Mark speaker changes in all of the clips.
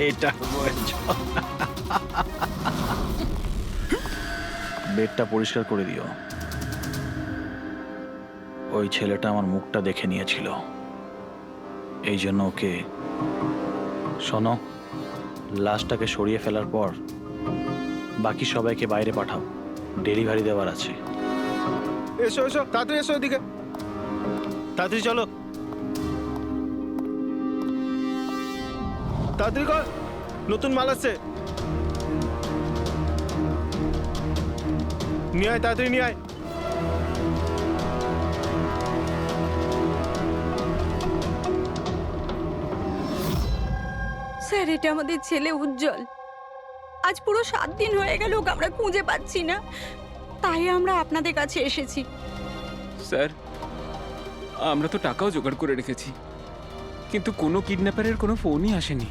Speaker 1: এটা বেডটা পরিষ্কার করে দিও। ওই ছেলেটা আমার মুখটা দেখে নিয়েছিল, এই জন্য ওকে। শোনো, লাশটাকে সরিয়ে ফেলার পর বাকি সবাইকে বাইরে পাঠাও, ডেলিভারি দেওয়ার আছে।
Speaker 2: এসো এসো, তাড়াতাড়ি এসো এদিকে, তাড়াতাড়ি চলো, তাড়াতাড়ি কর, নতুন মাল আসছে, নিয়ে আয়, তাড়াতাড়ি নিয়ে আয়।
Speaker 3: স্যার, এটা আমাদের ছেলে উজ্জ্বল। আজ পুরো 7 দিন হয়ে গেল ওকে আমরা খুঁজে পাচ্ছি না, তাই আমরা আপনাদের কাছে এসেছি।
Speaker 4: স্যার, আমরা তো টাকাও জোগাড় করে রেখেছি, কিন্তু কোনো কিডন্যাপারের কোনো ফোনই আসেনি।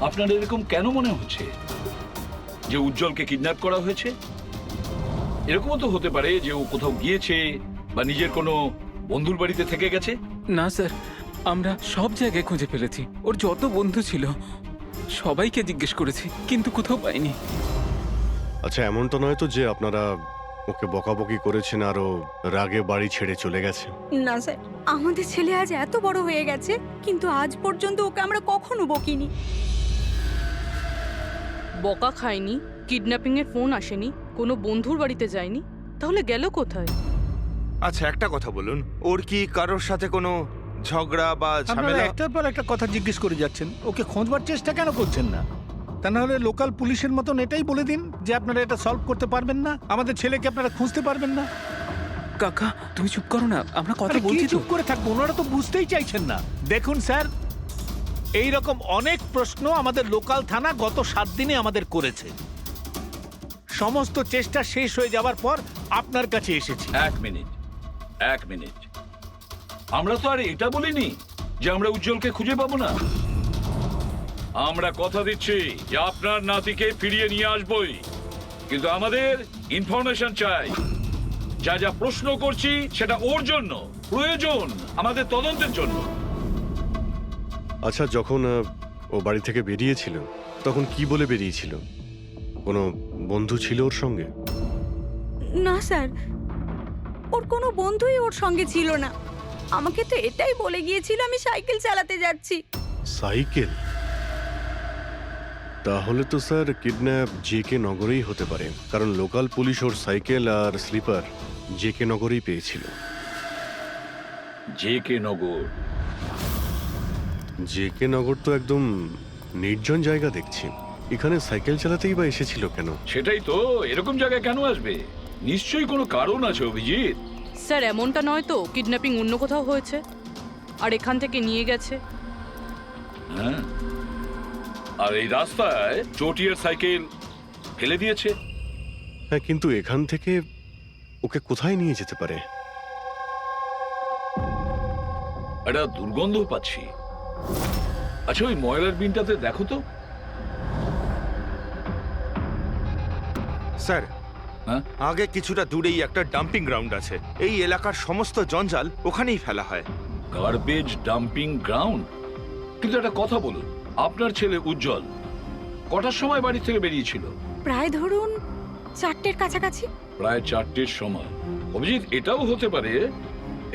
Speaker 5: আপনার এরকম কেন মনে হচ্ছে যে উজ্জ্বলকে কিডন্যাপ করা হয়েছে? এরকমও তো হতে পারে যে ও কোথাও গিয়েছে বা নিজের কোনো বন্ধুর বাড়িতে থেকে গেছে।
Speaker 4: না স্যার, আমরা সব জায়গায় খুঁজে ফেলেছি। ওর যত বন্ধু ছিল সবাইকে জিজ্ঞেস করেছি, কিন্তু কোথাও পাইনি।
Speaker 6: আচ্ছা, এমনটা নয় তো যে আপনারা ওকে বকাবকি করেছেন আর ও রাগে বাড়ি ছেড়ে চলে গেছে?
Speaker 3: না স্যার, আমাদের ছেলে আজ এত বড় হয়ে গেছে, কিন্তু আজ পর্যন্ত ওকে আমরা কখনো বকিনি।
Speaker 7: বকা খায়নি, কিডন্যাপিং এর ফোন আসেনি, কোনো বন্ধুর বাড়িতে যায়নি, তাহলে গেল কোথায়?
Speaker 2: আচ্ছা, একটা কথা বলুন, ওর কি কারোর সাথে কোনো ঝগড়া বা
Speaker 8: আপনারা
Speaker 2: ঝামেলা?
Speaker 8: একটার পর একটা কথা জিজ্ঞেস করে যাচ্ছেন, ওকে খোঁজবার চেষ্টা কেন করছেন না? তা না হলে লোকাল পুলিশের মতন এটাই বলে দিন যে আপনারা এটা সলভ করতে পারবেন না, আমাদের ছেলেকে আপনারা খুঁজতে পারবেন না।
Speaker 4: কাকা, তুমি চুপ করো না, আমরা কথা
Speaker 8: আরে কি
Speaker 4: বলছি তো।
Speaker 8: চুপ করে থাকবো? ওনারা তো বুঝতেই চাইছেন না। দেখুন স্যার, এই রকম অনেক প্রশ্ন আমাদের লোকাল থানা গত 7 দিনে আমাদের করেছে। সমস্ত চেষ্টা শেষ হয়ে যাওয়ার পর আপনার কাছে এসেছি।
Speaker 5: এক মিনিট, আমরা তো আর এটা বলিনি যে আমরা উজ্জ্বলকে খুঁজে পাবো না। আমরা কথা দিচ্ছি যে আপনার নাতিকে ফিরিয়ে নিয়ে আসবই, কিন্তু আমাদের ইনফরমেশন চাই। যা যা প্রশ্ন করছি সেটা ওর জন্য প্রয়োজন, আমাদের তদন্তের জন্য।
Speaker 6: আচ্ছা, যখন ও বাড়ি থেকে বেরিয়েছিল তখন কি বলে বেরিয়েছিল? কোনো বন্ধু ছিল ওর সঙ্গে?
Speaker 3: না স্যার, ওর কোনো বন্ধুই ওর সঙ্গে ছিল না। আমাকে তো এটাই বলে গিয়েছিল আমি সাইকেল চালাতে যাচ্ছি।
Speaker 6: সাইকেল? তাহলে তো স্যার কিডন্যাপ জেকে নগরেই হতে পারে, কারণ লোকাল পুলিশ ওর সাইকেল আর স্লিপার জেকে নগরেই পেয়েছিল।
Speaker 5: জেকে নগর?
Speaker 6: জেকে নগর তো একদম নির্জন জায়গা দেখছি, এখানে সাইকেল চালাতেই বা এসেছিল কেন?
Speaker 5: সেটাই তো, এরকম জায়গায় কেন আসবে? নিশ্চয়ই কোনো কারণ আছে অভিজিৎ।
Speaker 7: স্যার, এমনটা নয় তো কিডন্যাপিং অন্য কোথাও হয়েছে আর এখান থেকে নিয়ে গেছে?
Speaker 5: হ্যাঁ, আর এই রাস্তায় চটিয়ার সাইকেল ফেলে দিয়েছে।
Speaker 6: হ্যাঁ, কিন্তু এখান থেকে ওকে কোথায় নিয়ে যেতে পারে?
Speaker 5: একটা দুর্গন্ধ পাচ্ছি। আচ্ছা, ওই ময়লার বিনটাতে দেখো তো।
Speaker 2: স্যার,
Speaker 5: হ্যাঁ,
Speaker 2: আগে কিছুটা দূরেই একটা ডাম্পিং গ্রাউন্ড আছে। এই এলাকার সমস্ত জঞ্জাল ওখানেই ফেলা হয়।
Speaker 5: Garbage dumping ground? কিন্তু একটা কথা বলুন, আপনার ছেলে উজ্জ্বল কটার সময় বাড়ি থেকে বেরিয়েছিল?
Speaker 3: প্রায় ধরুন 4টের কাছাকাছি।
Speaker 5: প্রায় 4টের সময়। অভিজিৎ, এটাও হতে পারে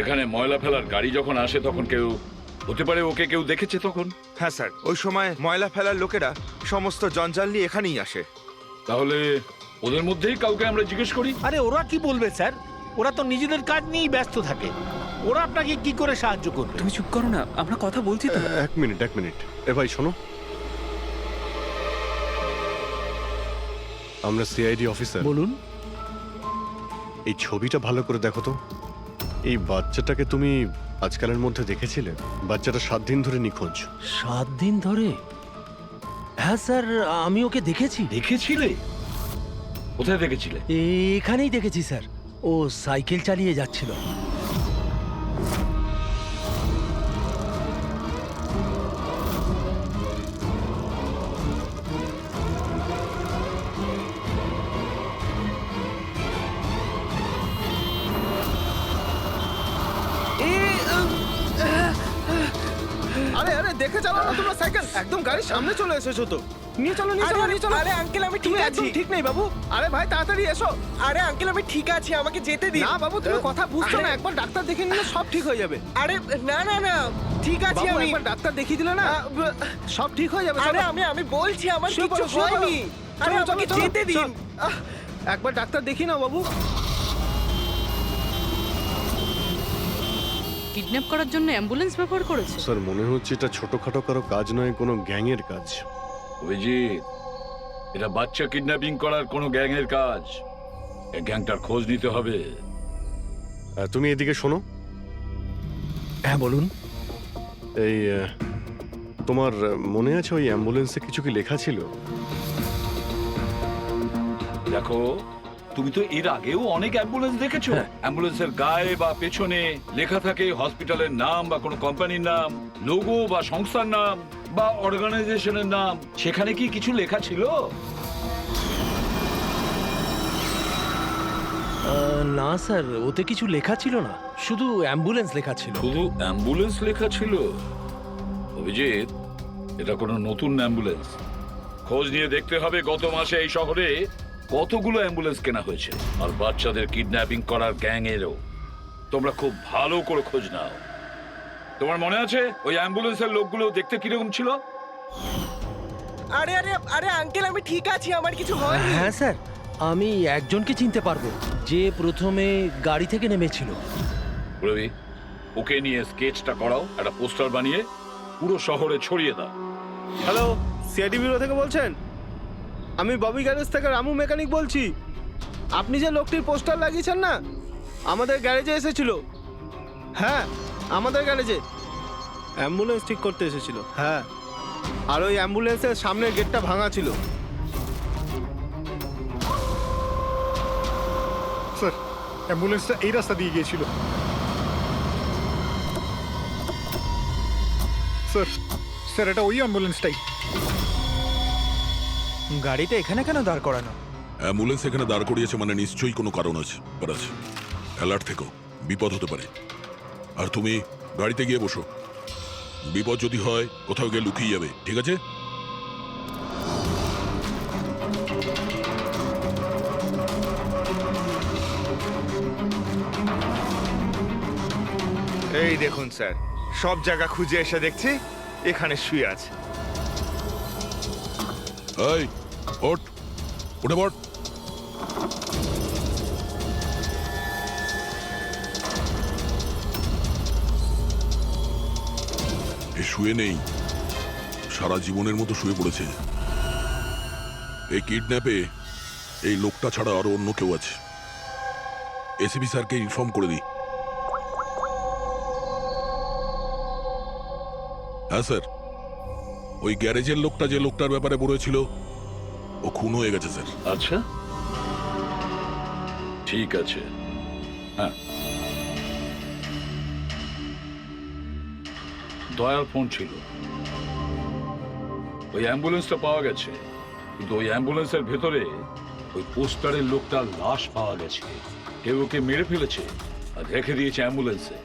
Speaker 5: এখানে ময়লা ফেলার গাড়ি যখন আসে তখন কেউ, হতে পারে ওকে কেউ দেখেছে তখন।
Speaker 2: হ্যাঁ স্যার, ওই সময় ময়লা ফেলার লোকেরা সমস্ত জঞ্জাল নিয়ে এখানেই আসে।
Speaker 5: তাহলে ওদের মধ্যেই কাউকে আমরা জিজ্ঞেস করি।
Speaker 8: আরে ওরা কি বলবে স্যার? ওরা তো নিজেদের কাজ নিয়েই ব্যস্ত থাকে, ওরা আপনাকে কি করে সাহায্য করবে?
Speaker 4: তুমি চুপ করো না, আমরা কথা বলছি তো।
Speaker 6: এক মিনিট। এ ভাই শোনো, আমরা সিআইডি অফিসার।
Speaker 8: বলুন।
Speaker 6: এই ছবিটা ভালো করে দেখো তো। এই বাচ্চাটাকে তুমি আজকালের মধ্যে দেখেছিলে? বাচ্চাটা 7 দিন ধরে নিখোঁজ।
Speaker 9: 7 দিন ধরে? হ্যাঁ স্যার, আমি ওকে দেখেছি।
Speaker 5: দেখেছিলে? কোথায় দেখেছিলে?
Speaker 9: এখানেই দেখেছি স্যার, ও সাইকেল চালিয়ে যাচ্ছিল।
Speaker 10: দেখে চালাও না তোমরা সাইকেল, একদম গাড়ির সামনে চলে এসেছো তো। নিয়ে চলো নিয়ে চলো নিয়ে চলো।
Speaker 11: আরে আঙ্কেল আমি
Speaker 10: তুমি
Speaker 11: ঠিক
Speaker 10: একদম
Speaker 11: আছি।
Speaker 10: ঠিক নেই বাবু। আরে ভাই তাড়াতাড়ি এসো।
Speaker 11: আরে আঙ্কেল আমি ঠিক আছি, আমাকে যেতে দিন।
Speaker 10: না বাবু তুমি কথা বুঝছো না,
Speaker 11: আরে-
Speaker 10: একবার ডাক্তার দেখে নিলে সব ঠিক হয়ে যাবে।
Speaker 11: আরে না না না ঠিক আছে
Speaker 10: বাবু
Speaker 11: আমি।
Speaker 10: একবার ডাক্তার দেখিয়ে দিলে না সব ঠিক হয়ে যাবে।
Speaker 11: আরে
Speaker 10: চলো।
Speaker 11: আমি বলছি আমার
Speaker 10: শুয়ে
Speaker 11: কিছু
Speaker 10: পড়ো, শুয়ে পড়ো।
Speaker 11: হয়নি। আরে
Speaker 10: চলো,
Speaker 11: আমাকে
Speaker 10: চলো,
Speaker 11: যেতে
Speaker 10: চলো।
Speaker 11: দিন।
Speaker 10: একবার ডাক্তার দেখি না বাবু।
Speaker 7: কিডন্যাপ করার জন্য অ্যাম্বুলেন্স ব্যবহার করেছে?
Speaker 6: স্যার মনে হচ্ছে এটা ছোটখাটো কারো কাজ নয়, কোনো গ্যাংয়ের কাজ।
Speaker 5: অভিজিৎ, এটা বাচ্চা কিডন্যাপিং করার কোনো গ্যাংয়ের কাজ। এই গ্যাংটার খোঁজ নিতে হবে।
Speaker 6: তুমি এদিকে শোনো।
Speaker 9: হ্যাঁ বলুন।
Speaker 6: এই তোমার মনে আছে ওই অ্যাম্বুলেন্সে কিছু কি লেখা ছিল?
Speaker 5: দেখো, তুমি তো এর আগেও অনেক অ্যাম্বুলেন্স দেখেছো। অ্যাম্বুলেন্সের গায়ে বা পেছনে লেখা থাকে হসপিটালের নাম বা কোনো কোম্পানির নাম, লোগো বা সংস্থার নাম বা অর্গানাইজেশনের নাম। সেখানে কি কিছু লেখা ছিল?
Speaker 9: না স্যার, ওতে কিছু লেখা ছিল না, শুধু অ্যাম্বুলেন্স লেখা ছিল।
Speaker 5: শুধু অ্যাম্বুলেন্স লেখা ছিল? অভিজিৎ, এটা কোনো নতুন অ্যাম্বুলেন্স। খোঁজ নিয়ে দেখতে হবে গত মাসে এই শহরে কতগুলো অ্যাম্বুলেন্স কেনা হয়েছে। আর বাচ্চাদের কিডন্যাপিং করার গ্যাংয়েরও। তোমরা খুব ভালো করে খোঁজ নাও। তোমার মনে আছে ওই অ্যাম্বুলেন্সের লোকগুলো দেখতে কিরকম ছিল?
Speaker 11: আরে আরে আরে আঙ্কেল আমি ঠিক আছি, আমার কিছু হয়নি।
Speaker 9: হ্যাঁ স্যার, আমি একজনকে চিনতে পারবো, যে প্রথমে গাড়ি থেকে নেমেছিল।
Speaker 5: রবি, ওকে নিয়ে স্কেচটা করাও, একটা পোস্টার বানিয়ে পুরো শহরে ছড়িয়ে দাও।
Speaker 10: হ্যালো, সিআইডি ব্যুরো থেকে বলছেন? আমি ববি গ্যারেজ থেকে রামু মেকানিক বলছি। আপনি যে লোকটির পোস্টার লাগিয়েছেন না, আমাদের গ্যারেজে এসেছিল। হ্যাঁ, আমাদের গ্যারেজে অ্যাম্বুলেন্স ঠিক করতে এসেছিল। হ্যাঁ, আর ওই অ্যাম্বুলেন্সের সামনের গেটটা ভাঙা ছিল।
Speaker 12: স্যার, অ্যাম্বুলেন্সটা এই রাস্তা দিয়ে গিয়েছিল। স্যার, স্যার এটা ওই অ্যাম্বুলেন্সটাই।
Speaker 11: গাড়িটা এখানে কেন দাঁড় করানো?
Speaker 13: অ্যাম্বুলেন্স এখানে দাঁড় করিয়েছে মানে নিশ্চয়ই কোনো কারণ আছে। অ্যালার্ট থেকো, বিপদ হতে পারে। আর তুমি গাড়িতে গিয়ে বসো, বিপদ যদি হয় কোথাও গিয়ে লুকিয়ে যাবে, ঠিক আছে?
Speaker 2: এই দেখুন স্যার, সব জায়গা খুঁজে এসে দেখছি এখানে শুয়ে আছে।
Speaker 13: এই ওঠ, উঠে পড়। এ শুয়ে নেই, সারা জীবনের মতো শুয়ে পড়েছে। এই কিডন্যাপে এই লোকটা ছাড়া আরো অন্য কেউ আছে। এসিপি স্যারকে ইনফর্ম করে দিই। হ্যাঁ স্যার, ওই গ্যারেজের লোকটা যে লোকটার ব্যাপারে বলেছিল ও খুন হয়ে গেছে স্যার।
Speaker 5: আচ্ছা, ঠিক আছে। হ্যাঁ, দয়ার ফোন ছিল। ওই অ্যাম্বুলেন্সটা পাওয়া গেছে, কিন্তু ওই অ্যাম্বুলেন্সের ভেতরে ওই পোস্টারের লোকটার লাশ পাওয়া গেছে। কেউ ওকে মেরে ফেলেছে আর রেখে দিয়েছে অ্যাম্বুলেন্সে।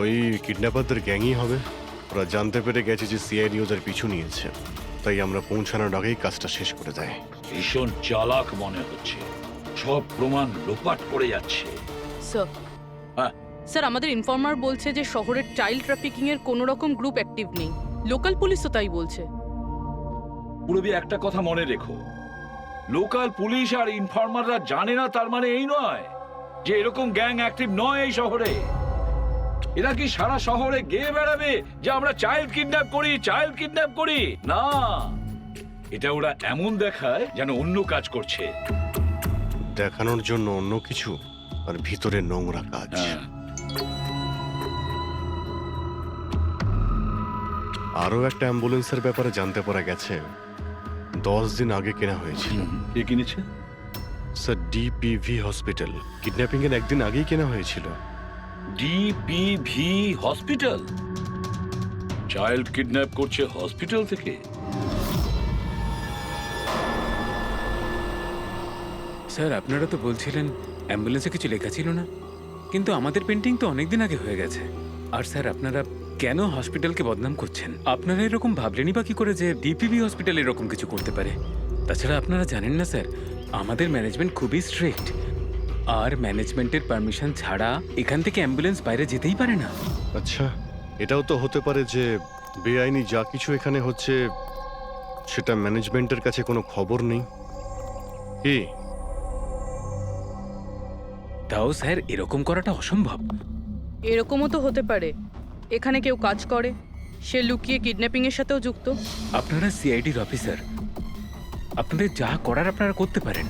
Speaker 6: ওই কিডন্যাপারদের গ্যাংই হবে। ওরা জানতে পেরে গেছে যে সিআইডি ওদের পিছু নিয়েছে, তাই আমরা পৌঁছানোর আগেই কাজটা শেষ করে দেয়।
Speaker 5: ভীষণ চালাক মনে হচ্ছে, সব প্রমাণ লোপাট করে যাচ্ছে।
Speaker 7: স্যার,
Speaker 5: হ্যাঁ,
Speaker 7: স্যার আমাদের ইনফর্মার বলছে যে শহরের চাইল্ড ট্রাফিকিং এর কোনো রকম গ্রুপ অ্যাক্টিভ নেই। লোকাল পুলিশও তাই বলছে।
Speaker 5: পুরবি একটা কথা মনে রেখো, লোকাল পুলিশ আর ইনফর্মাররা জানে না তার মানে এই নয় যে এরকম গ্যাং অ্যাক্টিভ নয় এই শহরে। এরা কি সারা শহরে গেয়ে বেড়াবে যে আমরা চাইল্ড কিডন্যাপ করি, চাইল্ড কিডন্যাপ করি? না, এটা ওরা এমন দেখায় যেন অন্য কাজ করছে।
Speaker 6: দেখানোর জন্য অন্য কিছু, আর ভিতরে নোংরা কাজ।
Speaker 5: হ্যাঁ,
Speaker 6: আরও একটা অ্যাম্বুলেন্সের ব্যাপারে জানতে পারা গেছে 10 দিন আগে কেনা হয়েছিল।
Speaker 5: কে কিনেছে?
Speaker 6: Sir, ডিপিভি hospital. কিডন্যাপিং এর একদিন আগেই কেনা হয়েছিল।
Speaker 5: ডিপিভি হসপিটাল চাইল্ড কিডন্যাপ করছে হসপিটাল থেকে?
Speaker 4: স্যার আপনারা তো বলছিলেন অ্যাম্বুলেন্সে কিছু লেখা ছিল না, কিন্তু আমাদের পেন্টিং তো অনেকদিন আগে হয়ে গেছে। আর স্যার আপনারা কেন হসপিটালকে বদনাম করছেন? আপনারা এরকম ভাবলেনই বা কি করে যে ডিপিবি হসপিটাল এরকম কিছু করতে পারে? তাছাড়া আপনারা জানেন না স্যার, আমাদের ম্যানেজমেন্ট খুবই স্ট্রিক্ট, আর ম্যানেজমেন্টের পারমিশন ছাড়া এখান থেকে অ্যাম্বুলেন্স বাইরে যেতেই পারে না।
Speaker 6: আচ্ছা, এটাও তো হতে পারে যে বেআইনি যা কিছু এখানে হচ্ছে সেটা ম্যানেজমেন্টের কাছে কোনো খবর নেই। কি?
Speaker 4: তাও স্যার এরকম করাটা অসম্ভব।
Speaker 7: এরকমও তো হতে পারে এখানে কেউ কাজ করে, সে লুকিয়ে কিডন্যাপিং এর সাথেও যুক্ত।
Speaker 4: আপনারা সিআইডির অফিসার, আপনাদের যা করার আপনারা করতে পারেন।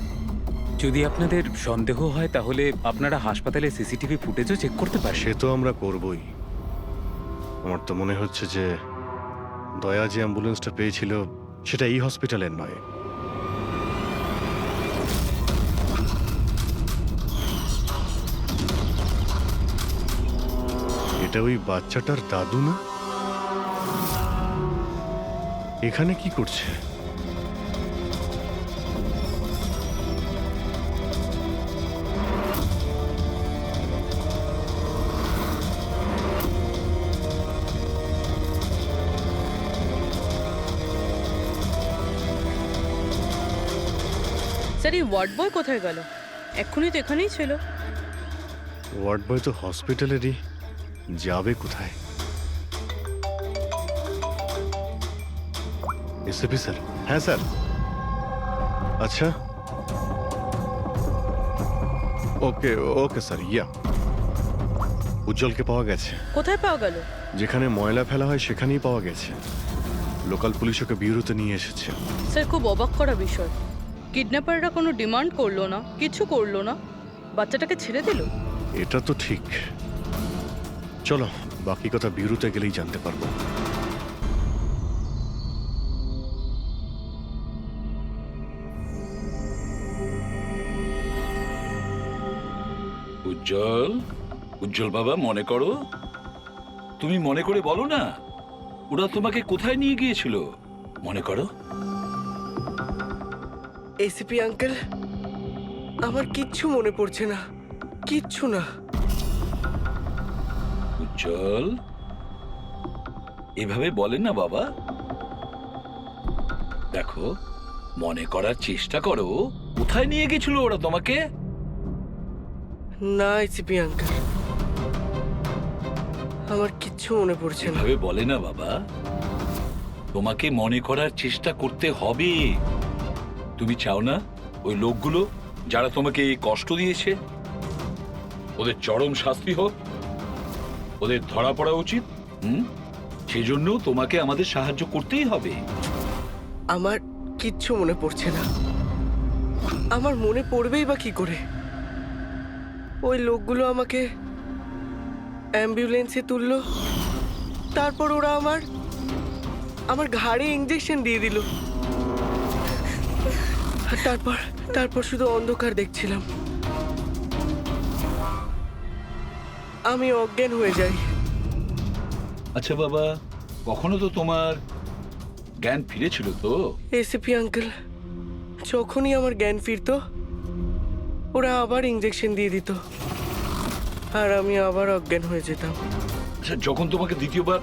Speaker 4: যদি আপনাদের সন্দেহ হয় তাহলে আপনারা হাসপাতালে সিসিটিভি ফুটেজও চেক করতে পারেন।
Speaker 6: সে তো আমরা করবই। আমার তো মনে হচ্ছে যে দয়া যে অ্যাম্বুলেন্সটা পেয়েছিল সেটা এই হসপিটালের নয়। এটা ওই বাচ্চাটার দাদু না? এখানে কি করছে?
Speaker 7: স্যার এই ওয়ার্ড বয় কোথায় গেল? এক্ষুনি তো এখানেই ছিল।
Speaker 6: ওয়ার্ড বয় তো হসপিটালেরই, যাবে কোথায়? SP sir? হ্যাঁ স্যার। আচ্ছা, ওকে ওকে স্যার। ইয়া, উজ্জ্বলকে পাওয়া গেছে।
Speaker 7: কোথায় পাওয়া গেল?
Speaker 6: যেখানে ময়লা ফেলা হয় সেখানেই পাওয়া গেছে। লোকাল পুলিশ ওকে ব্যুরোতে নিয়ে এসেছে।
Speaker 7: স্যার খুব অবাক করা বিষয়, কিডন্যাপাররা কোনো ডিমান্ড করলো না, কিছু করলো না, বাচ্চাটাকে ছেড়ে দিল।
Speaker 6: এটা তো ঠিক। চলো, বাকি কথা ব্যুরোতে গেলেই জানতে পারবো।
Speaker 5: উজ্জ্বল, উজ্জ্বল বাবা, মনে করো, তুমি মনে করে বলো না, ওরা তোমাকে কোথায় নিয়ে গিয়েছিল? মনে করো।
Speaker 11: এসিপি আঙ্কেল, আমার কিচ্ছু মনে পড়ছে না, কিচ্ছু না।
Speaker 5: উজ্জ্বল, এভাবে বলেন না বাবা। দেখো, মনে করার চেষ্টা করো, কোথায় নিয়ে গেছিল ওরা তোমাকে?
Speaker 11: না এসিপি আঙ্কেল, আমার কিচ্ছু মনে পড়ছে না।
Speaker 5: এভাবে বলে না বাবা, তোমাকে মনে করার চেষ্টা করতে হবে। তুমি চাও না ওই লোকগুলো যারা তোমাকে এই কষ্ট দিয়েছে ওদের চরম শাস্তি হোক, ওদের ধরা পড়া উচিত? সেজন্য তোমাকে আমাদের সাহায্য করতেই হবে।
Speaker 11: আমার কিচ্ছু মনে পড়ছে না। আমার মনে পড়বেই বা কি করে? ওই লোকগুলো আমাকে অ্যাম্বুলেন্সে তুললো, তারপর ওরা আমার ঘাড়ে ইঞ্জেকশন দিয়ে দিল। তারপর শুধু অন্ধকার দেখছিলাম। আমি অজ্ঞান হয়ে যাই।
Speaker 5: আচ্ছা বাবা, কখনো তো তোমার জ্ঞান ফিরেছিল তো?
Speaker 11: এসিপি আঙ্কেল, যখনই আমার জ্ঞান ফিরতো ওরা আবার ইঞ্জেকশন দিয়ে দিত, আর আমি আবার অজ্ঞান হয়ে যেতাম।
Speaker 5: আচ্ছা, যখন তোমাকে দ্বিতীয়বার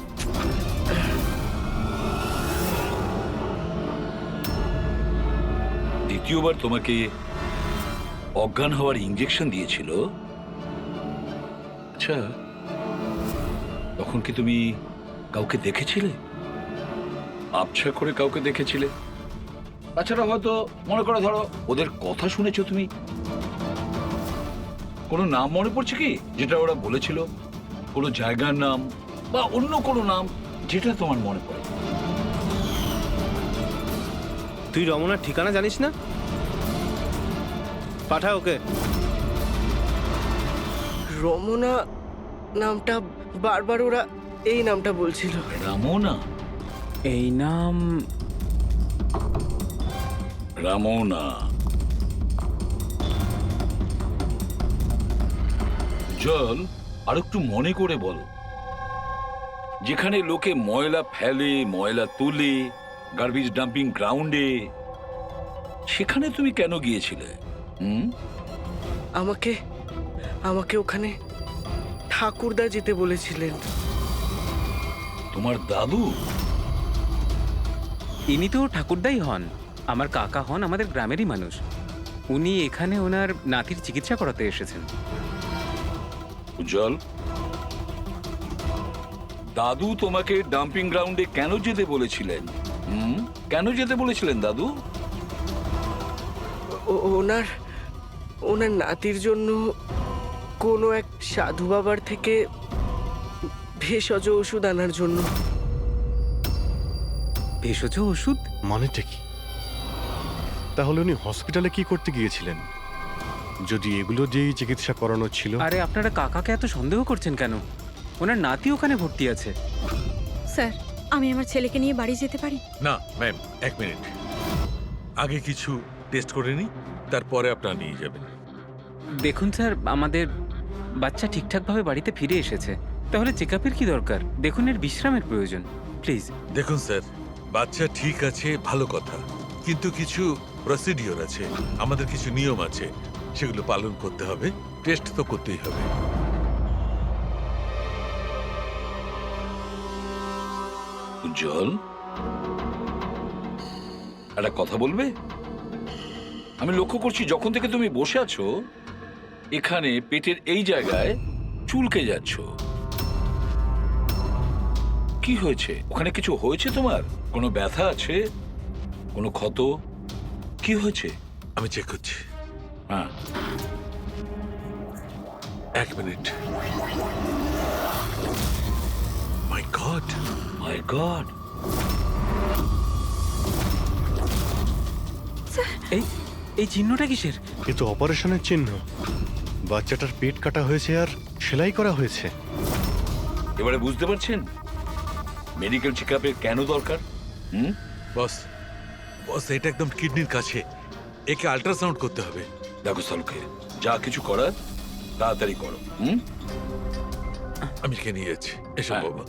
Speaker 5: তোমাকে অজ্ঞান হওয়ার ইঞ্জেকশন দিয়েছিল, আচ্ছা তখন কি তুমি কাউকে দেখেছিলে? আবছা করে কাউকে দেখেছিলে? তাছাড়া হয়তো মনে করো, ধরো ওদের কথা শুনেছো তুমি, কোনো নাম মনে পড়ছে কি যেটা ওরা বলেছিল? কোনো জায়গার নাম বা অন্য কোনো নাম যেটা তোমার মনে পড়ে?
Speaker 10: তুই রমনার ঠিকানা জানিস না? পাঠা ওকে।
Speaker 11: রমনা নামটা বারবার ওরা এই নামটা বলছিল।
Speaker 5: রামনা?
Speaker 4: এই নাম
Speaker 5: রামনা। জল, আর একটু মনে করে বল, যেখানে লোকে ময়লা ফেলে, ময়লা তুলে, গার্বেজ ডাম্পিং গ্রাউন্ডে, সেখানে তুমি কেন গিয়েছিলে?
Speaker 11: আমাকে ওখানে ঠাকুরদা যেতে বলেছিলেন।
Speaker 5: তোমার দাদু?
Speaker 4: ইনি তো ঠাকুরদাই হন, আমার কাকা হন, আমাদের গ্রামেরই মানুষ। উনি এখানে ওনার নাতির চিকিৎসা করাতে এসেছেন।
Speaker 5: উজ্জ্বল, দাদু তোমাকে ডাম্পিং গ্রাউন্ডে কেন যেতে বলেছিলেন? কেন যেতে বলেছিলেন দাদু?
Speaker 11: ওনার ওনার নাতির জন্য কোনো এক সাধু বাবার থেকে ভেষজ ওষুধ আনার জন্য।
Speaker 4: ভেষজ ওষুধ
Speaker 6: মানেটা কি? তাহলে উনি হসপিটালে কি করতে গিয়েছিলেন যদি এগুলো দিয়েই চিকিৎসা করানো ছিল?
Speaker 4: আরে আপনারা কাকাকে এত সন্দেহ করছেন কেন? ওনার নাতি ওখানে ভর্তি আছে।
Speaker 3: স্যার, আমি আমার ছেলেকে নিয়ে বাড়ি যেতে পারি?
Speaker 14: না ম্যাম, এক মিনিট, আগে কিছু টেস্ট করে নিই, তারপরে আপনারা নিয়ে যাবেন।
Speaker 4: দেখুন স্যার, আমাদের বাচ্চা ঠিকঠাকভাবে বাড়িতে ফিরে এসেছে, তাহলে চেক আপের কি দরকার? দেখুন, এর বিশ্রামের প্রয়োজন, প্লিজ।
Speaker 14: দেখুন স্যার, বাচ্চা ঠিক আছে, ভালো কথা, কিন্তু কিছু প্রসিডিওর আছে, আমাদের কিছু নিয়ম আছে, সেগুলো পালন করতে হবে, টেস্ট তো করতেই হবে।
Speaker 5: উজ্জ্বল, একটা কথা বলবে? আমি লক্ষ্য করছি যখন থেকে তুমি বসে আছো এখানে পেটের এই জায়গায় চুলকে যাচ্ছ। কি হয়েছে? ওখানে কিছু হয়েছে তোমার? কোনো ব্যথা আছে? কোনো ক্ষত? কি হয়েছে?
Speaker 14: আমি চেক করছি।
Speaker 5: হ্যাঁ,
Speaker 14: এক মিনিট। মাই গড,
Speaker 5: মাই গড!
Speaker 4: এই এই চিহ্নটা কিসের?
Speaker 6: এ তো অপারেশনের চিহ্ন। বাচ্চাটার পেট কাটা হয়েছে আর সেলাই করা হয়েছে।
Speaker 5: এবারে বুঝতে পারছেন মেডিকেল চেক আপের কেন দরকার?
Speaker 14: বস, বস, এটা একদম কিডনির কাছে, একে আল্ট্রাসাউন্ড করতে হবে।
Speaker 5: দেখো সালুকে, যা কিছু করার তাড়াতাড়ি করো।
Speaker 14: আমি কে নিয়ে যাচ্ছি, এসব
Speaker 5: হ্যাঁ।
Speaker 14: বাবা।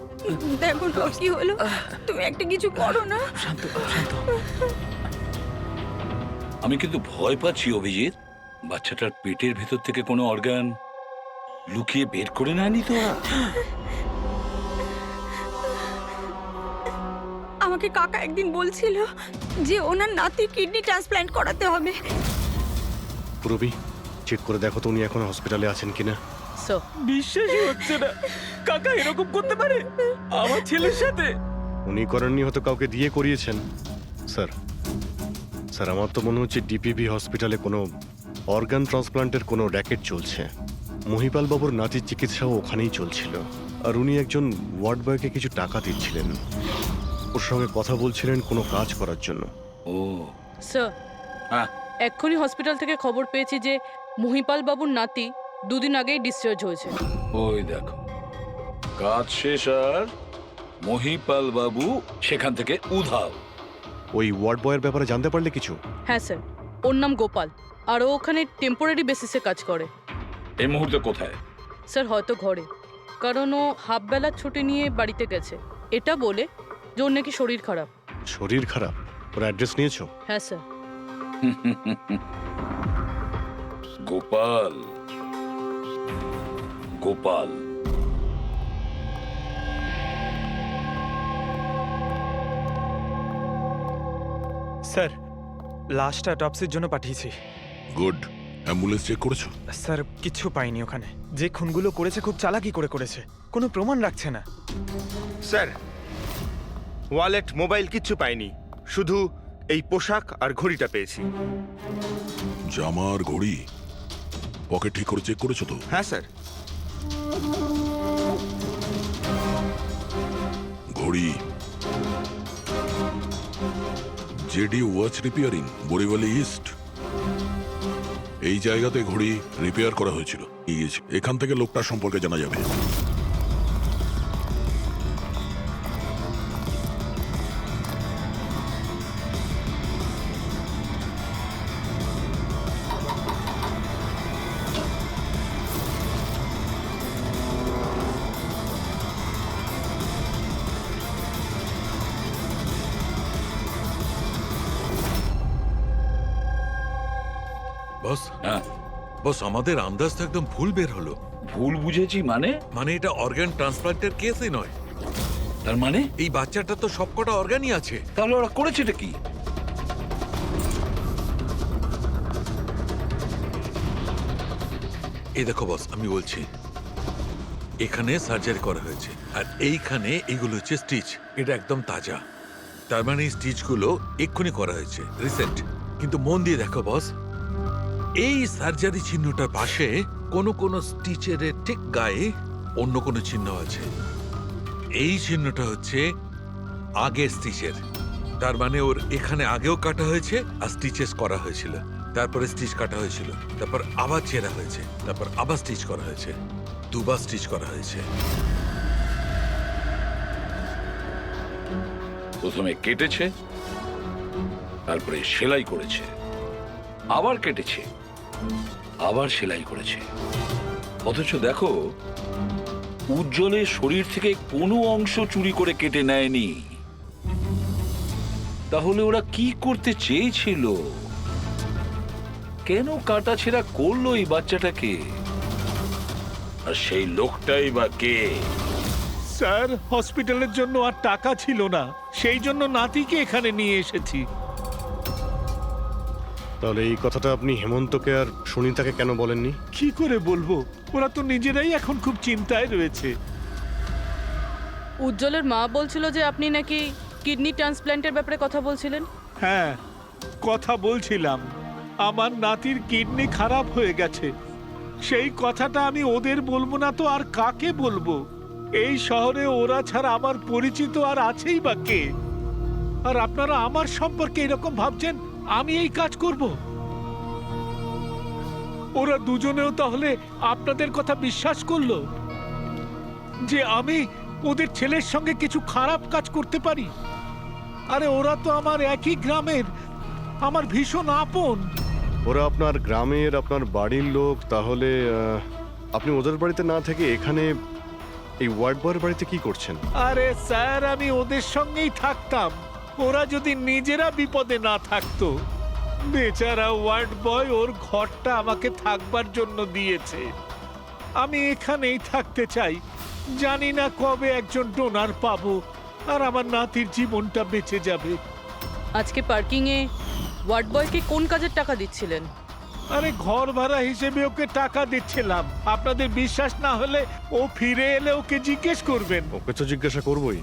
Speaker 3: দেখো না কি হলো, তুমি একটা কিছু করো না।
Speaker 4: শান্ত শান্ত।
Speaker 5: আমি কিন্তু ভয় পাচ্ছি অভিজিৎ, বাচ্চাটার পেটের ভেতর থেকে কোনো অর্গান লুকিয়ে বের করে নেয়নি তো ওরা?
Speaker 3: আমাকে কাকা একদিন বলছিল যে ওনার নাতির কিডনি ট্রান্সপ্ল্যান্ট করাতে হবে।
Speaker 6: রবি, চেক করে দেখো তো উনি এখন হসপিটালে আছেন কিনা।
Speaker 7: স্যার,
Speaker 4: বিশ্বাসই হচ্ছে না, কাকা এরকম করতে পারে আমার ছেলের সাথে।
Speaker 6: উনি করেননি, হয়তো কাউকে দিয়ে করিয়েছেন। স্যার, স্যার, আমার তো মনে হচ্ছে ডিপিবি হসপিটালে কোনো অর্গান ট্রান্সপ্লান্টের কোনো র্যাকেট চলছে। মহিপাল বাবুর নাতির চিকিৎসাও ওখানেই চলছিল, আর উনি একজন ওয়ার্ড বয়কে কিছু টাকা দিচ্ছিলেন, ওর সঙ্গে কথা বলছিলেন কোনো কাজ করার জন্য।
Speaker 5: ও
Speaker 7: স্যার,
Speaker 5: হ্যাঁ,
Speaker 7: এক্ষুনি হসপিটাল থেকে খবর পেয়েছি যে মহিপাল বাবুর নাতি দুদিন আগেই ডিসচার্জ হয়েছে।
Speaker 5: ওই দেখো, কাজ শেষ আর মহিপাল বাবু সেখান থেকে উধাও।
Speaker 6: ওই ওয়ার্ড বয়ের ব্যাপারে জানতে পারলে কিছু?
Speaker 7: হ্যাঁ স্যার, ওর নাম গোপাল, আর ও ওখানে টেম্পোরারি বেসিসে কাজ করে।
Speaker 5: এই মুহূর্তে কোথায়?
Speaker 7: স্যার, হয়তো ঘরে, কারণ ও হাফ বেলার ছুটি নিয়ে বাড়িতে গেছে, এটা বলে যে ওর নাকি শরীর খারাপ।
Speaker 6: শরীর খারাপ? ওর অ্যাড্রেস নিয়েছো?
Speaker 7: হ্যাঁ স্যার।
Speaker 5: গোপাল, গোপাল,
Speaker 10: স্যার, লাশটা অটপসির জন্য পাঠিয়েছি।
Speaker 13: গুড। অ্যাম্বুলেন্স চেক করেছো?
Speaker 10: স্যার, কিচ্ছু পাইনি ওখানে। যে খুনগুলো করেছে খুব চালাকি করে করেছে, কোনো প্রমাণ রাখছে না।
Speaker 2: স্যার, ওয়ালেট, মোবাইল কিচ্ছু পাইনি, শুধু এই পোশাক আর ঘড়িটা পেয়েছি।
Speaker 13: জামা আর ঘড়ি পকেট ঠিক করে চেক করেছো তো?
Speaker 2: হ্যাঁ স্যার।
Speaker 13: ঘড়ি জেডি ওয়াচ রিপেয়ারিং, বরিওয়ালি ইস্ট, এই জায়গাতে ঘড়ি রিপেয়ার করা হয়েছিল। এখান থেকে লোকটার সম্পর্কে জানা যাবে।
Speaker 14: বস,
Speaker 5: হ্যাঁ,
Speaker 14: বস, আমাদের আন্দাজ তো একদম ভুল বের হলো।
Speaker 5: ভুল বুঝেছি মানে?
Speaker 14: মানে এটা অর্গান ট্রান্সপ্লান্টের কেসই নয়।
Speaker 5: তার মানে
Speaker 14: এই বাচ্চাটা তো সবকটা অর্গানই আছে।
Speaker 5: তাহলে ওরা করেছেটা কি?
Speaker 14: এই দেখো বস, আমি বলছি, এখানে সার্জারি করা হয়েছে আর এইখানে এইগুলো হচ্ছে স্টিচ। এটা একদম তাজা, তার মানে এই স্টিচগুলো এক্ষুনি করা হয়েছে, রিসেন্ট। কিন্তু মন দিয়ে দেখো বস, এই সার্জারি চিহ্নটার পাশে কোনো কোনো স্টিচের ঠিক গায়ে অন্য কোনো চিহ্ন আছে। এই চিহ্নটা হচ্ছে আগের স্টিচের, তার মানে ওর এখানে আগেও কাটা হয়েছে আর স্টিচেস করা হয়েছিল, তারপরে স্টিচ কাটা হয়েছিল, তারপর আবার চেরা হয়েছে, তারপর আবার স্টিচ করা হয়েছে, দুবার স্টিচ করা হয়েছে।
Speaker 5: প্রথমে কেটেছে, তারপরে সেলাই করেছে, আবার কেটেছে, আবার সেলাই করেছে। অথচ দেখো, উজ্জ্বলের শরীর থেকে কোনো অংশ চুরি করে কেটে নেয়নি। তাহলে ওরা কি করতে চেয়েছিল? কেন কাটাছেঁড়া করলো এই বাচ্চাটাকে? আর সেই লোকটাই বা কে?
Speaker 8: স্যার, হসপিটালের জন্য আর টাকা ছিল না, সেই জন্য নাতিকে এখানে নিয়ে এসেছি।
Speaker 6: তাহলে এই কথাটা আপনি হেমন্তকে আর সুনিতাকে কেন বলেননি?
Speaker 8: কি করে বলবো, ওরা তো নিজেরাই এখন খুব চিন্তায় রয়েছে।
Speaker 7: উজ্জ্বলের মা বলছিল যে আপনি নাকি কিডনি ট্রান্সপ্ল্যান্টের ব্যাপারে কথা বলছিলেন।
Speaker 8: হ্যাঁ, কথা বলছিলাম। আমার নাতির কিডনি খারাপ হয়ে গেছে, সেই কথাটা আমি ওদের বলবো না তো আর কাকে বলবো? এই শহরে ওরা ছাড়া আমার পরিচিত আর আছেই বা কে? আর আপনারা আমার সম্পর্কে এরকম ভাবছেন আমি এই কাজ করব? ওরা দুজনেও তাহলে আপনাদের কথা বিশ্বাস করলো যে আমি ওদের ছেলের সঙ্গে কিছু খারাপ কাজ করতে পারি? আরে ওরা তো আমার একই গ্রামের, আমার ভীষণ আপন।
Speaker 6: ওরা আপনার গ্রামের, আপনার বাড়ির লোক, তাহলে আপনি ওদের বাড়িতে না থেকে এখানে এই ওয়ার্ড বয়ের বাড়িতে কি করছেন?
Speaker 8: আরে স্যার, আমি ওদের সঙ্গেই থাকতাম, ওরা যদি নিজেরা বিপদে না থাকতো। বেচারা ওয়ার্ড বয় ওর ঘরটা আমাকে থাকবার জন্য দিয়েছে। আমি এখানেই থাকতে চাই, জানি না কবে একজন ডোনার পাবো আর আমার নাতির জীবনটা বেঁচে যাবে।
Speaker 7: আজকে পার্কিংয়ে ওয়ার্ড বয়কে কোন কাজের টাকা দিচ্ছিলেন?
Speaker 8: আরে ঘর ভাড়া হিসেবে ওকে টাকা দিচ্ছিলাম। আপনাদের বিশ্বাস না হলে ও ফিরে এলে ওকে জিজ্ঞেস করবেন।
Speaker 6: ওকে তো জিজ্ঞাসা করবই।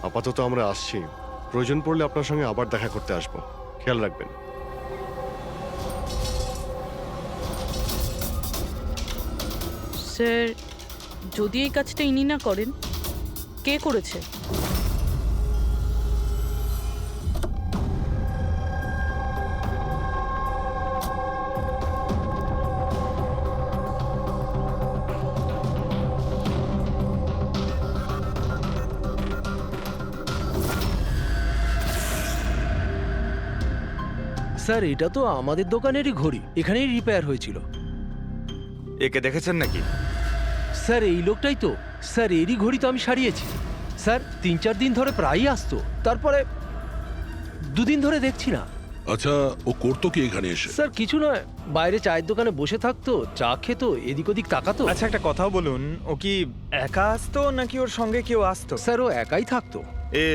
Speaker 6: আপাতত আমরা আসছি, প্রয়োজন পড়লে আপনার সঙ্গে আবার দেখা করতে আসবো, খেয়াল রাখবেন।
Speaker 7: স্যার, যদি এই কাজটা ইনি না করেন, কে করেছে?
Speaker 9: স্যার, এটা তো আমাদের দোকানেরই ঘড়ি, এখানেই রিপেয়ার হয়েছিল।
Speaker 2: একে দেখেছেন নাকি?
Speaker 9: স্যার, এই লোকটাই তো। স্যার, এরই ঘড়ি তো আমি সারিয়েছি। স্যার, 3-4 দিন ধরে প্রায়ই আসতো, তারপরে 2 দিন ধরে দেখছি না।
Speaker 13: আচ্ছা, ও করতো কি এখানে এসে?
Speaker 9: স্যার, কিছু নয়, বাইরে চায়ের দোকানে বসে থাকতো, চা খেতো, এদিক ওদিক তাকাতো।
Speaker 10: আচ্ছা, একটা কথাও বলুন, ও কি একা আসতো নাকি ওর সঙ্গে কেউ আসতো?
Speaker 9: স্যার, ও একাই থাকতো।
Speaker 2: এ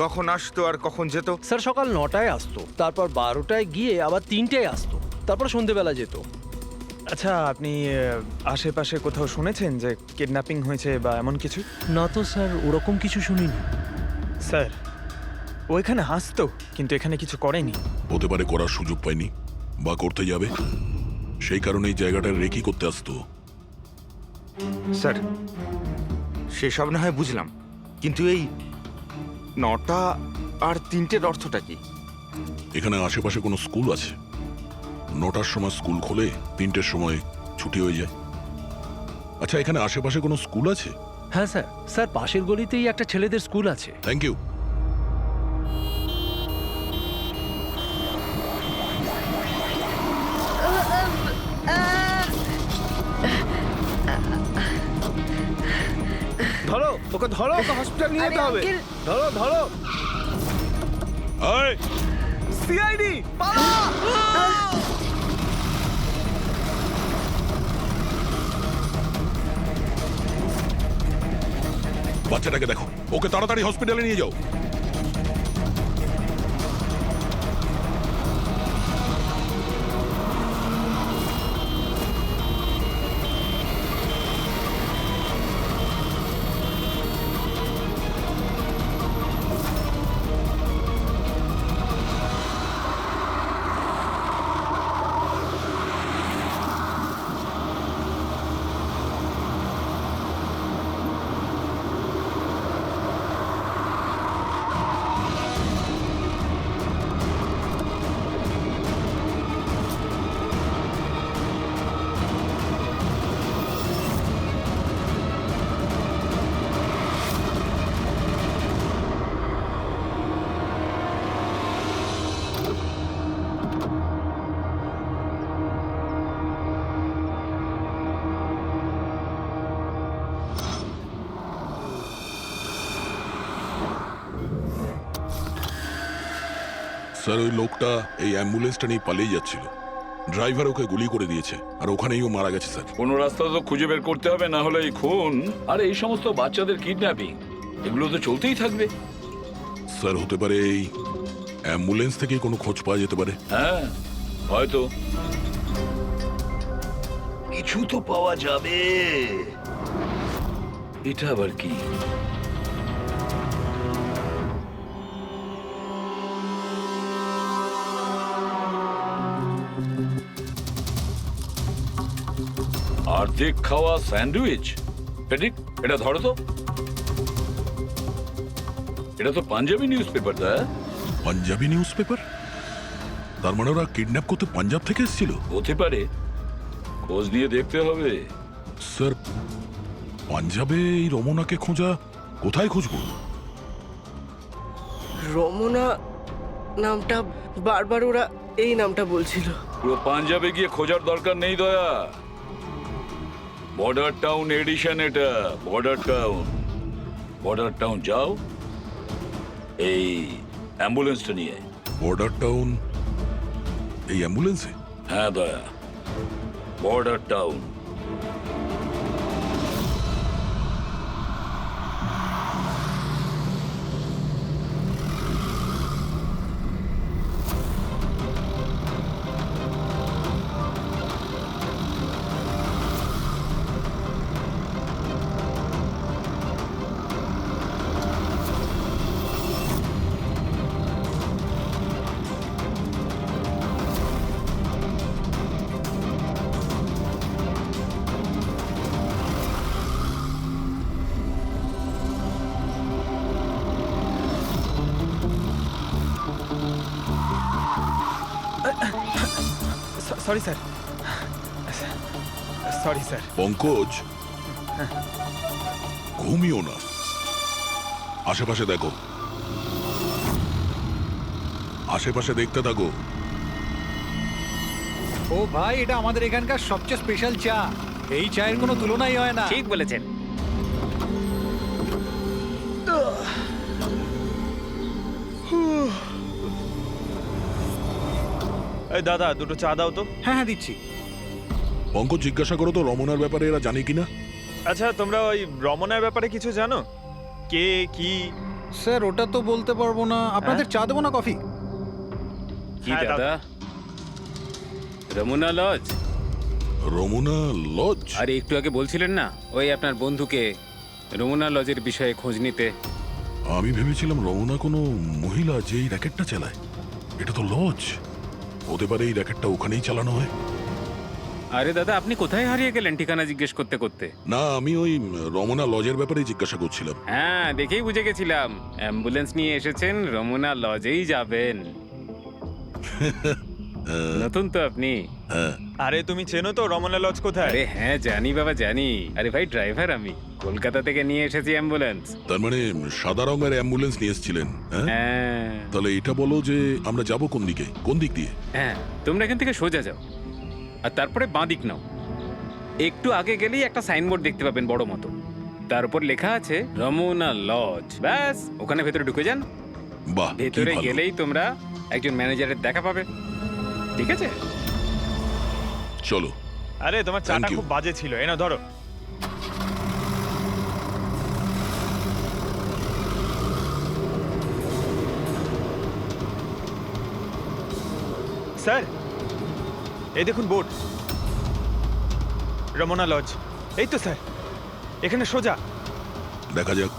Speaker 2: কখন আসতো আর কখন যেত?
Speaker 9: স্যার, সকাল 9টায় আসতো, তারপর 12টায় গিয়ে আবার 3টায় আসতো, তারপর সন্ধেবেলা যেত।
Speaker 10: আচ্ছা, আপনি আশেপাশে কোথাও শুনেছেন যে কিডন্যাপিং হয়েছে বা এমন কিছু?
Speaker 9: না তো স্যার, ওরকম কিছু শুনিনি।
Speaker 10: স্যার, ও এখানে আসতো কিন্তু এখানে কিছু করেনি।
Speaker 13: হতে পারে করার সুযোগ পায়নি বা করতে যাবে, সেই কারণে এই জায়গাটা রেকি করতে আসতো।
Speaker 2: স্যার, সেসব না হয় বুঝলাম, কিন্তু এই 9টা আর 3টের অর্থটা কি?
Speaker 13: এখানে আশেপাশে কোনো স্কুল আছে? 9টার সময় স্কুল খোলে, 3টের সময় ছুটি হয়ে যায়। আচ্ছা, এখানে আশেপাশে কোনো স্কুল আছে?
Speaker 9: হ্যাঁ স্যার, স্যার পাশের গলিতেই একটা ছেলেদের স্কুল আছে।
Speaker 13: Thank you.
Speaker 10: ধরো ওকে, ধরো ওকে, হসপিটাল নিয়ে যেতে হবে। ধরো ধরো।
Speaker 13: আয়,
Speaker 10: সিআইডি
Speaker 13: বাচ্চাটাকে দেখো, ওকে তাড়াতাড়ি হসপিটালে নিয়ে যাও। স্যার, ওই লোকটা এই অ্যাম্বুলেন্সটা নিয়ে পালিয়ে যাচ্ছিল। ড্রাইভার ওকে গুলি করে দিয়েছে, আর ওখানেই ও মারা গেছে স্যার।
Speaker 5: কোনো রাস্তা তো খুঁজে বের করতে হবে, না হলে এই খুন আর এই সমস্ত বাচ্চাদের কিডন্যাপিং এগুলো তো চলতেই থাকবে।
Speaker 13: স্যার, হতে পারে এই অ্যাম্বুলেন্স থেকে কোনো খোঁজ পাওয়া যেতে পারে।
Speaker 5: হ্যাঁ, হয়তো কিছু তো পাওয়া যাবে। এটা আবার কি? অর্ধেক খাওয়া স্যান্ডউইচ। পেডিক, এটা ধরো তো। এটা তো Punjabi newspaper.
Speaker 13: Punjabi newspaper? তার মানে ওরা কিডন্যাপ করতে পাঞ্জাব থেকে এসেছিল?
Speaker 5: হতে পারে, খোঁজ নিয়ে দেখতে হবে।
Speaker 13: স্যার, পাঞ্জাবে এই রমনাকে খোঁজা, কোথায় খুঁজবো?
Speaker 11: রমনা নামটা বারবার ওরা এই নামটা বলছিল।
Speaker 5: পুরো পাঞ্জাবে গিয়ে খোঁজার দরকার নেই দয়া। বর্ডার টাউন এডিশন এটা, বর্ডার টাউন। বর্ডার টাউন যাও এই অ্যাম্বুলেন্সটা নিয়ে।
Speaker 13: বর্ডার টাউন এই অ্যাম্বুলেন্সে?
Speaker 5: হ্যাঁ দয়া, border town.
Speaker 10: Sorry sir, sorry sir.
Speaker 13: Pankaj, ঘুমিও না, আশেপাশে দেখো, আশেপাশে দেখতে থাকো।
Speaker 12: ও ভাই, এটা আমাদের এখানকার সবচেয়ে স্পেশাল চা। এই চায়ের কোনো তুলনাই হয় না।
Speaker 4: ঠিক বলেছেন।
Speaker 10: এই দাদা, দুটো চা দাও তো।
Speaker 12: হ্যাঁ হ্যাঁ, দিচ্ছি।
Speaker 13: পঙ্কজ, জিজ্ঞাসা করো তো রমনার ব্যাপারে এরা জানে কিনা।
Speaker 10: আচ্ছা, তোমরা ওই রমনার ব্যাপারে কিছু জানো? কে কি?
Speaker 12: স্যার, ওটা তো বলতে পারবো না। আপনাদের চা দেবো না কফি?
Speaker 4: কি
Speaker 10: হ্যাঁ,
Speaker 4: দাদা? রমনা লজ?
Speaker 13: রমনা লজ?
Speaker 4: আরে একটু আগে বলছিলেন না ওই আপনার বন্ধুকে রমনা লজের বিষয়ে খোঁজ নিতে।
Speaker 13: আমি ভেবেছিলাম রমনা কোনো মহিলা যে এই র্যাকেটটা চালায়। এটা তো লজ, হতে পারে এই র্যাকেটটা ওখানেই চালানো হয়।
Speaker 4: আরে দাদা, আপনি কোথায় হারিয়ে গেলেন ঠিকানা জিজ্ঞেস করতে করতে?
Speaker 13: না, আমি ওই রমনা লজের ব্যাপারে জিজ্ঞাসা করছিলাম।
Speaker 4: হ্যাঁ, দেখেই বুঝে গেছিলাম অ্যাম্বুলেন্স নিয়ে এসেছেন, রমনা লজেই যাবেন। নতুন তো আপনি।
Speaker 10: আরে তুমি চেনো তো রমনা লজ কোথায়?
Speaker 4: আরে হ্যাঁ, জানি বাবা, জানি। আরে ভাই, ড্রাইভার আমি, কলকাতা থেকে নিয়ে এসেছি অ্যাম্বুলেন্স।
Speaker 13: তার মানে সাদা রঙের অ্যাম্বুলেন্স নিয়ে এসেছিলেন?
Speaker 4: হ্যাঁ।
Speaker 13: তাহলে এটা বলো যে আমরা যাব কোন দিকে, কোন দিক দিয়ে?
Speaker 4: হ্যাঁ, তোমরা এখান থেকে সোজা যাও, আর তারপরে বাঁ দিক নাও। একটু আগে গেলেই একটা সাইনবোর্ড দেখতে পাবেন বড় মতো, তার উপর লেখা আছে রমনা লজ। ব্যাস, ওখানে ভেতরে ঢুকে যান।
Speaker 13: বাহ,
Speaker 4: ভেতরে গেলেই তোমরা একজন ম্যানেজারের দেখা পাবে। ঠিক আছে,
Speaker 13: চলো।
Speaker 10: আরে তোমার চাটা খুব বাজে ছিল, এনা ধরো। স্যার এই দেখুন বোর্ড, রমনা লজ। এই তো স্যার, এখানে সোজা।
Speaker 13: দেখা যাক।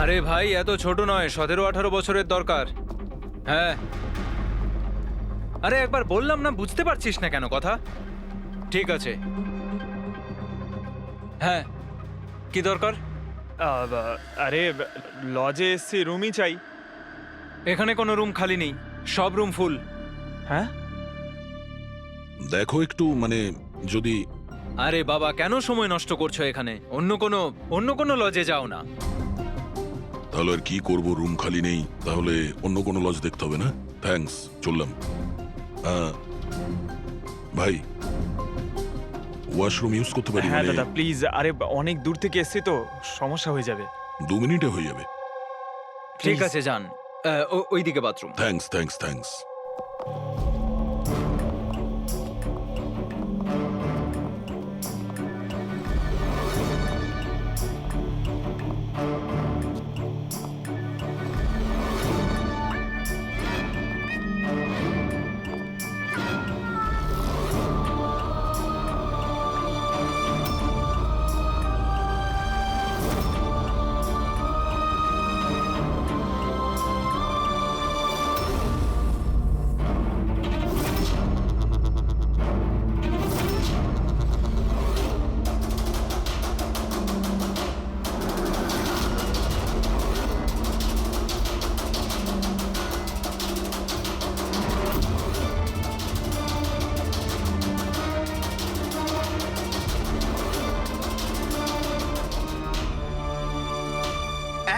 Speaker 9: আরে ভাই এত ছোট নয়, 17-18 বছরের দরকার। হ্যাঁ, আরে একবার বললাম না, বুঝতে পারছিস না কেন কথা? ঠিক আছে, হ্যাঁ কি দরকার?
Speaker 10: আরে লজে এসছি, রুমই চাই।
Speaker 9: এখানে কোনো রুম খালি নেই, সব রুম ফুল।
Speaker 10: হ্যাঁ
Speaker 13: দেখো একটু, মানে যদি...
Speaker 9: আরে বাবা, কেন সময় নষ্ট করছো এখানে? অন্য কোনো লজে যাও না।
Speaker 13: তাহলে আর কি করব, রুম খালি নেই, তাহলে অন্য কোনো লজ দেখতে হবে না? থ্যাঙ্কস, চললাম। ভাই, ওয়াশরুম ইউজ করতে পারি?
Speaker 10: হ্যাঁ
Speaker 13: মানে
Speaker 10: দাদা প্লিজ, আরে অনেক দূর থেকে এসছি তো, সমস্যা হয়ে যাবে।
Speaker 13: 2 মিনিটে হয়ে যাবে।
Speaker 9: ঠিক আছে যান, ওইদিকে বাথরুম।
Speaker 13: Thanks thanks thanks.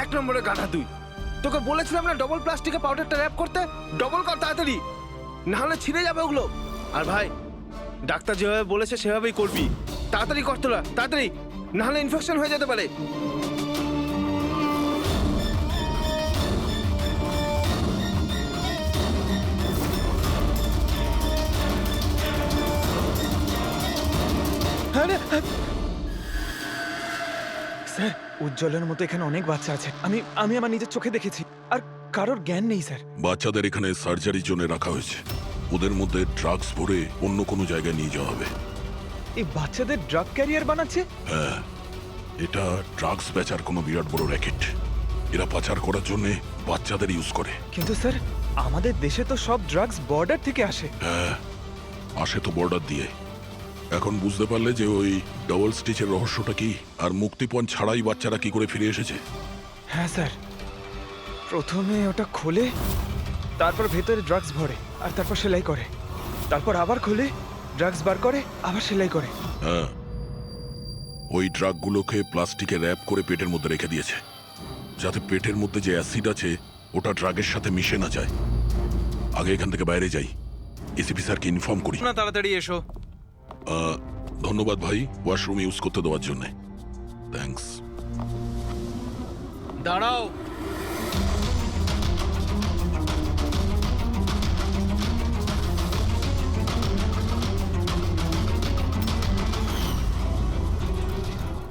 Speaker 10: এক নম্বরে গাধা তুই। তোকে বলেছিলাম না ডবল প্লাস্টিকে পাউডারটা র‍্যাপ করতে। ডবল কর তাড়াতাড়ি, না হলে ছিঁড়ে যাবে ওগুলো। আর ভাই, ডাক্তার যেভাবে বলেছে সেভাবেই করবি। তাড়াতাড়ি কর তোরা, তাড়াতাড়ি, না হলে ইনফেকশন হয়ে যেতে পারে। স্যার, উজ্জ্বলের মতো এখানে অনেক বাচ্চা আছে। আমি আমার নিজের চোখে দেখেছি, আর কারোর জ্ঞান নেই স্যার।
Speaker 13: বাচ্চাদের এখানে সার্জারির জন্য রাখা হয়েছে। ওদের মধ্যে ড্রাগস ভরে অন্য কোনো জায়গায় নিয়ে যাওয়া হবে।
Speaker 10: এই বাচ্চাদের ড্রাগ ক্যারিয়ার বানাচ্ছে?
Speaker 13: হ্যাঁ, এটা ড্রাগস বেচার কোনো বিরাট বড় র্যাকেট। এরা পাচার করার জন্য বাচ্চাদের ইউজ করে।
Speaker 10: কিন্তু স্যার, আমাদের দেশে তো সব ড্রাগস বর্ডার থেকে আসে।
Speaker 13: হ্যাঁ, আসে তো বর্ডার দিয়ে। এখন বুঝতে পারলে যে ওই ডবল স্টিচের রহস্যটা কি, আর মুক্তিপণ ছাড়াই বাচ্চারা কি করে ফিরে এসেছে?
Speaker 10: হ্যাঁ স্যার, প্রথমে ওটা খোলে, তারপর ভেতরে ড্রাগস ভরে, আর তারপর সেলাই করে, তারপর আবার খোলে, ড্রাগস বার করে, আবার সেলাই করে।
Speaker 13: হ্যাঁ, ওই ড্রাগগুলোকে প্লাস্টিকে র্যাপ করে পেটের মধ্যে রেখে দিয়েছে, যাতে পেটের মধ্যে যে অ্যাসিড আছে ওটা ড্রাগের সাথে মিশে না যায়। আগে এখান থেকে বাইরে যাই, এসিপি স্যারকে ইনফর্ম করি।
Speaker 9: না, তাড়াতাড়ি এসো।
Speaker 13: ধন্যবাদ ভাই, ওয়াশরুম ইউজ করতে দেওয়ার জন্য। থ্যাঙ্কস।
Speaker 9: দাঁড়াও,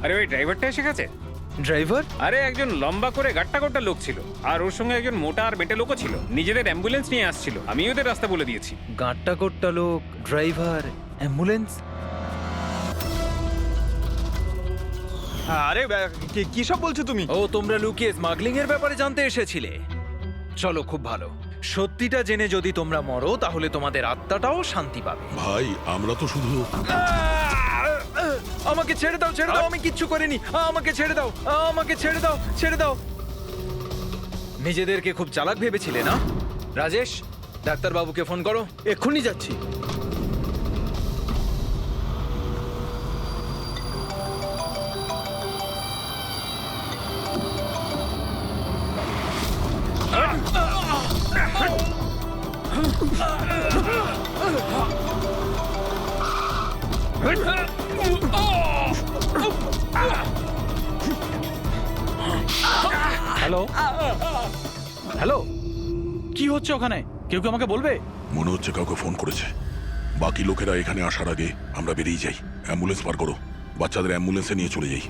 Speaker 4: আরে ওই ড্রাইভারটা এসে গেছে।
Speaker 9: ড্রাইভার?
Speaker 4: আরে একজন লম্বা করে গাট্টা গোট্টা লোক ছিল, আর ওর সঙ্গে একজন মোটা আর বেটে লোকও ছিল। নিজেদের অ্যাম্বুলেন্স নিয়ে আসছিল, আমি ওদের রাস্তা বলে দিয়েছি।
Speaker 9: গাট্টা কোট্টা লোক, ড্রাইভার, অ্যাম্বুলেন্স?
Speaker 10: আরে কি সব বলছো তুমি?
Speaker 9: ও, তোমরা লুকিয়ে স্মাগলিং এর ব্যাপারে জানতে এসেছিলে? চলো, খুব ভালো। সত্যিটা জেনে যদি তোমরা মরো, তাহলে তোমাদের আত্মাটাও শান্তি পাবে।
Speaker 13: ভাই, আমরা তো শুধু...
Speaker 9: আমাকে ছেড়ে দাও, ছেড়ে দাও, আমি কিচ্ছু করিনি। আমাকে ছেড়ে দাও, আমাকে ছেড়ে দাও, ছেড়ে দাও। নিজেদেরকে খুব চালাক ভেবেছিলে না? রাজেশ, ডাক্তার বাবুকে ফোন করো।
Speaker 10: এক্ষুনি যাচ্ছি।
Speaker 1: হ্যালো হ্যালো, কি হচ্ছে ওখানে? কেউ কি আমাকে বলবে?
Speaker 13: মনে হচ্ছে কাউকে ফোন করেছে। বাকি লোকেরা এখানে আসার আগে আমরা বেরিয়ে যাই। অ্যাম্বুলেন্স পার করো, বাচ্চাদের অ্যাম্বুলেন্সে নিয়ে চলে যাই।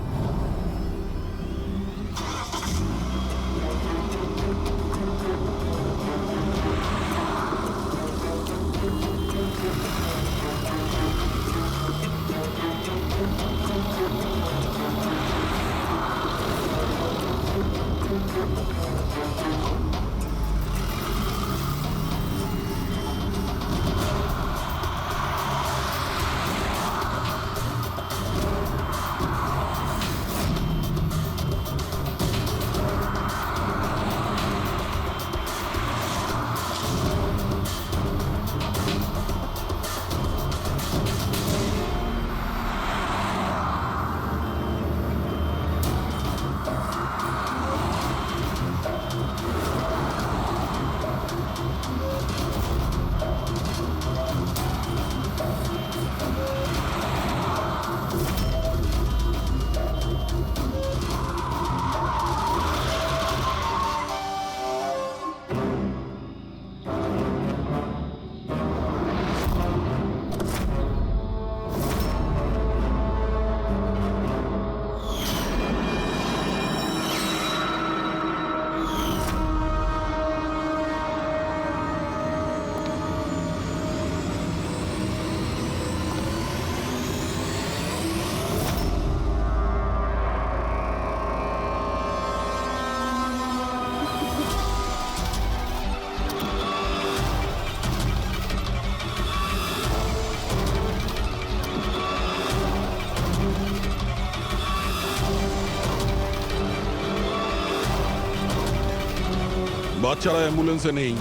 Speaker 13: বাচ্চারা অ্যাম্বুলেন্সে নেই।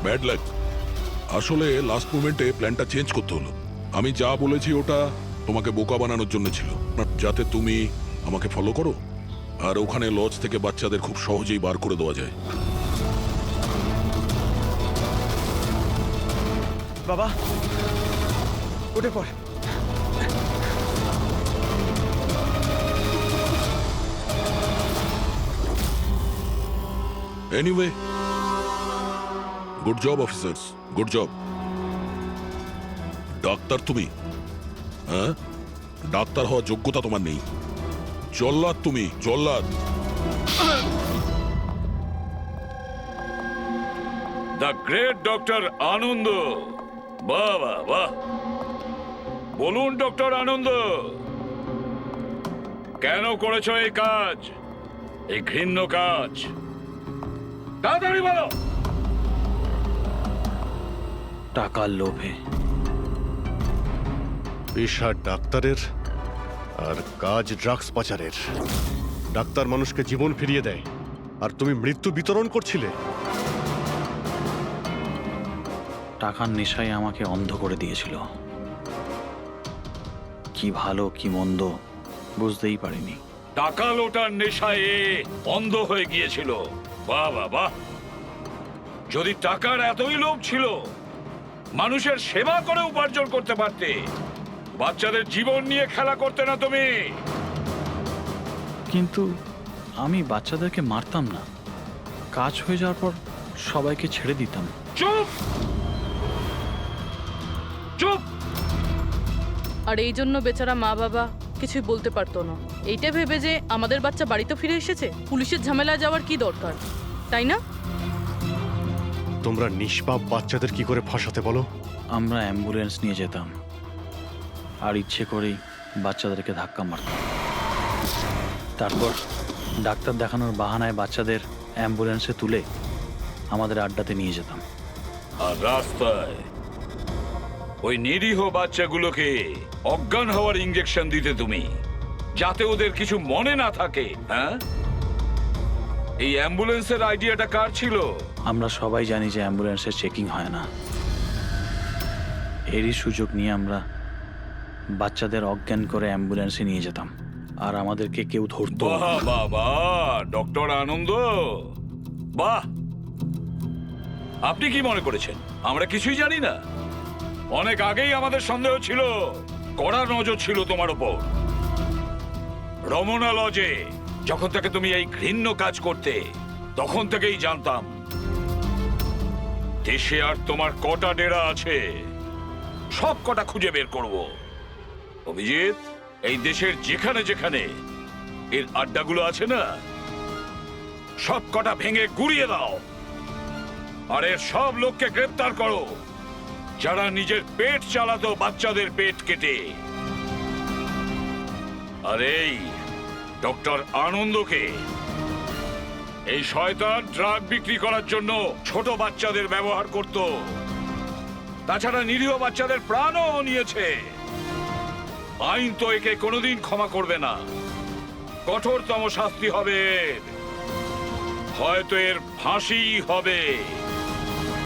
Speaker 13: Bad luck. আসলে লাস্ট মোমেন্টে প্ল্যানটা চেঞ্জ করতে হলো। আমি যা বলেছি ওটা তোমাকে বোকা বানানোর জন্য ছিল, যাতে তুমি আমাকে ফলো করো আর ওখানে লজ থেকে বাচ্চাদের খুব সহজেই বার করে দেওয়া যায়।
Speaker 10: বাবা উঠে পড়।
Speaker 13: Anyway, good job officers, good job. Doctor তুমি? হ্যাঁ, ডাক্তার হওয়ার যোগ্যতা তোমার নেই। জল্লাদ তুমি, জল্লাদ।
Speaker 5: দ্য গ্রেট ডক্টর আনন্দ। বাহ বাহ বাহ। বলুন ডক্টর আনন্দ, কেন করেছো এই কাজ, এই ঘৃণ্য কাজ? তাড়াতাড়ি বলো।
Speaker 1: টাকার লোভে।
Speaker 6: পেশা ডাক্তারের আর কাজ ড্রাগস পাচারের। ডাক্তার মানুষকে জীবন ফিরিয়ে দেয় আর তুমি মৃত্যু বিতরণ করছিলে।
Speaker 1: টাকার নেশায় আমাকে অন্ধ করে দিয়েছিল। কি ভালো কি মন্দ বুঝতেই পারিনি।
Speaker 5: টাকা লোটার নেশায় অন্ধ হয়ে গিয়েছিল। বাহ বাহ বাহ। যদি টাকার এতই লোভ ছিল, মানুষের সেবা করে উপার্জন করতে পারতে। বাচ্চাদের জীবন নিয়ে খেলা করতে না তুমি।
Speaker 1: কিন্তু আমি বাচ্চাদেরকে মারতাম না, কাজ হয়ে যাওয়ার পর সবাইকে ছেড়ে দিতাম।
Speaker 5: চুপ চুপ।
Speaker 7: আর এই জন্য বেচারা মা বাবা কিছুই বলতে পারতো না, এইটা ভেবে যে আমাদের বাচ্চা বাড়িতে ফিরে এসেছে, পুলিশের ঝামেলা যাওয়ার কি দরকার, তাই না?
Speaker 6: তোমরা নিষ্পাপ বাচ্চাদের কি করে ফাঁসাতে বলো?
Speaker 1: আমরা অ্যাম্বুলেন্স নিয়ে যেতাম আর ইচ্ছে করেই বাচ্চাদেরকে ধাক্কা মারতাম। তারপর ডাক্তার দেখানোর বাহানায় বাচ্চাদের অ্যাম্বুলেন্সে তুলে আমাদের আড্ডাতে নিয়ে যেতাম।
Speaker 5: আর রাস্তায় ওই নিরীহ বাচ্চাগুলোকে অজ্ঞান হওয়ার ইঞ্জেকশন দিতে তুমি, যাতে ওদের কিছু মনে না থাকে। হ্যাঁ, এই অ্যাম্বুলেন্সের আইডিয়াটা কার ছিল?
Speaker 1: আমরা সবাই জানি যে অ্যাম্বুলেন্সের চেকিং হয় না। এরই সুযোগ নিয়ে আমরা বাচ্চাদের অজ্ঞান করে অ্যাম্বুলেন্সে নিয়ে যেতাম আর আমাদেরকে কেউ ধরতো না।
Speaker 5: বাহ বাহ বাহ ডক্টর আনন্দ, বাহ। আপনি কি মনে করেছেন আমরা কিছুই জানি না? অনেক আগেই আমাদের সন্দেহ ছিল, কড়া নজর ছিল তোমার উপর। রমনা লজে যখন থেকে তুমি এই ঘৃণ্য কাজ করতে, তখন থেকেই জানতাম দেশে আর তোমার কটা ডেরা আছে সব কটা খুঁজে বের করব। অভিজিৎ, এই দেশের যেখানে যেখানে এর আড্ডাগুলো আছে না, সব কটা ভেঙে গুড়িয়ে দাও। আর এর সব লোককে গ্রেফতার করো যারা নিজের পেট চালাতো বাচ্চাদের পেট কেটে। আর এই ডক্টর আনন্দকে, এই শয়তান ড্রাগ বিক্রি করার জন্য ছোট বাচ্চাদের ব্যবহার করত। তাছাড়া নিরীহ বাচ্চাদের প্রাণও নিয়েছে। আইন তো একে কোনোদিন ক্ষমা করবে না। কঠোরতম শাস্তি হবে এর। হয়তো এর ফাঁসি হবে।